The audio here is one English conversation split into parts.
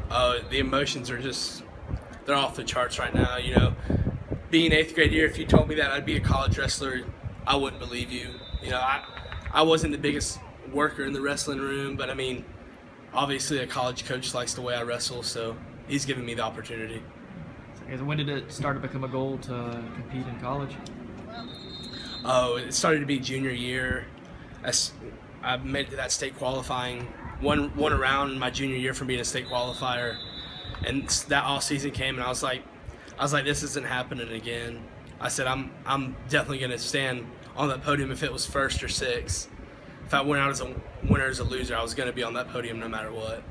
The emotions are they're off the charts right now. You know, being 8th grade year, if you told me that I'd be a college wrestler, I wouldn't believe you. You know, I wasn't the biggest worker in the wrestling room, but I mean, obviously a college coach likes the way I wrestle, so he's giving me the opportunity. When did it start to become a goal to compete in college? Oh, it started to be junior year. I made it to that state qualifying, won around my junior year from being a state qualifier, and that off season came, and I was like, this isn't happening again. I said, I'm definitely gonna stand on that podium if it was first or sixth. If I went out as a winner or as a loser, I was gonna be on that podium no matter what.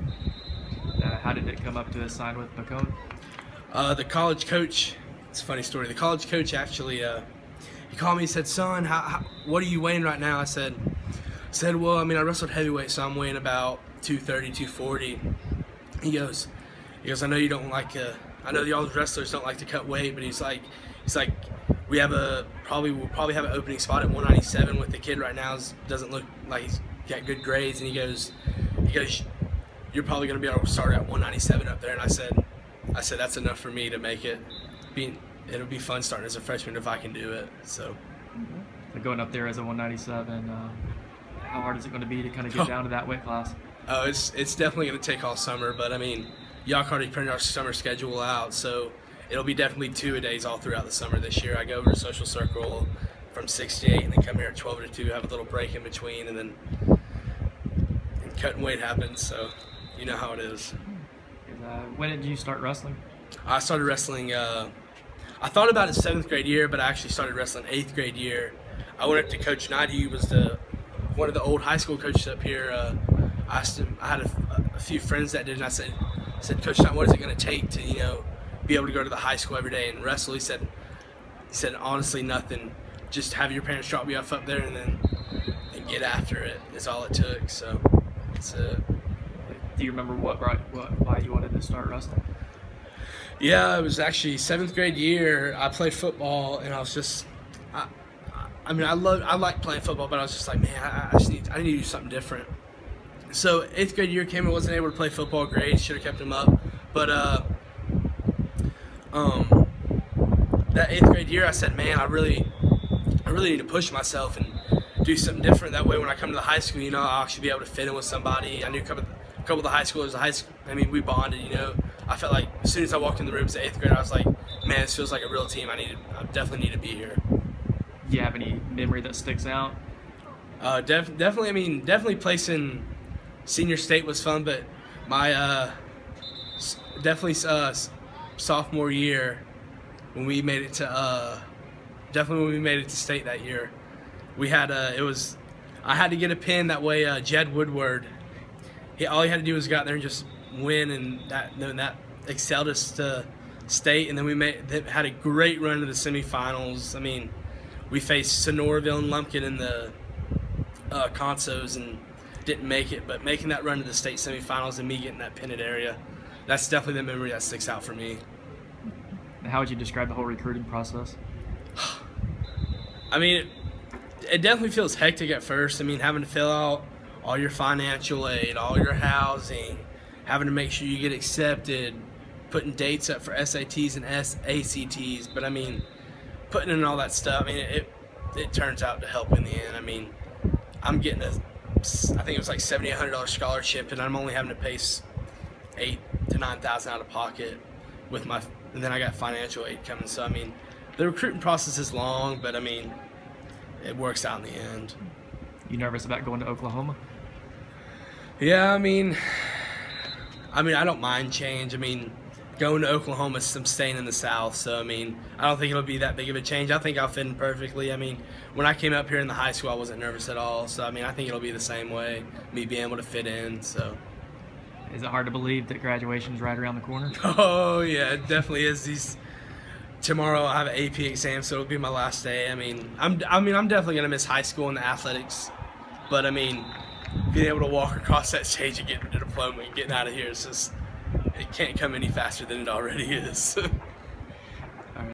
How did it come up to sign with Bacone? The college coach, it's a funny story. The college coach actually, he called me and said, son, what are you weighing right now? I said, well, I mean, I wrestled heavyweight, so I'm weighing about 230, 240. He goes, I know you don't like, I know y'all wrestlers don't like to cut weight, but he's like, we'll probably have an opening spot at 197 with the kid right now. Doesn't look like he's got good grades, and he goes, you're probably going to be able to start at 197 up there. And I said that's enough for me to make it. It'll be fun starting as a freshman if I can do it. So going up there as a 197, how hard is it going to be to kind of get down to that weight class? Oh, it's definitely going to take all summer, but I mean, Yock already printed our summer schedule out, so it'll be definitely 2-a-days all throughout the summer this year. I go over to Social Circle from 6 to 8, and then come here at 12 to 2, have a little break in between, and then cutting weight happens, so you know how it is. When did you start wrestling? I started wrestling, I thought about it 7th grade year, but I actually started wrestling 8th grade year. I went up to Coach Nadi, who was one of the old high school coaches up here. I asked him, I had a few friends that did, and I said, Coach Nadi, what is it going to take to, you know, be able to go to the high school every day and wrestle? He said honestly, nothing. Just have your parents drop you off up there and get after it is all it took. So it's Do you remember why you wanted to start wrestling? Yeah, it was actually 7th grade year. I played football, and I was just, I like playing football, but I was just like, man, I need to do something different. So 8th grade year came, I wasn't able to play football great. Should have kept him up, but that 8th grade year, I said, man, I really need to push myself and do something different. That way, when I come to the high school, you know, I'll actually be able to fit in with somebody. I knew a couple of the high schoolers. We bonded, you know. I felt like as soon as I walked in the room as an 8th grader, I was like, man, this feels like a real team. I definitely need to be here. Do you have any memory that sticks out? Definitely placing senior state was fun, but my sophomore year when we made it to state that year, we had I had to get a pin that way. Jed Woodward, all he had to do was go out there and just win, and that excelled us to state. And then we had a great run to the semifinals. I mean, we faced Sonoraville and Lumpkin in the consos and didn't make it, but making that run to the state semifinals and me getting that pinned area, that's definitely the memory that sticks out for me. How would you describe the whole recruiting process? I mean, it definitely feels hectic at first. I mean, having to fill out all your financial aid, all your housing, having to make sure you get accepted, putting dates up for SATs and ACTs. But I mean, putting in all that stuff, I mean, it turns out to help in the end. I mean, I'm getting I think it was like $7,800 scholarship, and I'm only having to pay $8,000 to $9,000 out of pocket and then I got financial aid coming. So I mean, the recruiting process is long, but I mean, it works out in the end. You nervous about going to Oklahoma? Yeah, I mean, I don't mind change. I mean, going to Oklahoma, I'm staying in the South, so I mean, I don't think it'll be that big of a change. I think I'll fit in perfectly. I mean, when I came up here in the high school, I wasn't nervous at all. So I mean, I think it'll be the same way, me being able to fit in. So. Is it hard to believe that graduation's right around the corner? Oh yeah, it definitely is. Tomorrow I have an AP exam, so it'll be my last day. I mean, I'm definitely gonna miss high school and the athletics, but I mean, being able to walk across that stage and getting the diploma and getting out of here, it can't come any faster than it already is.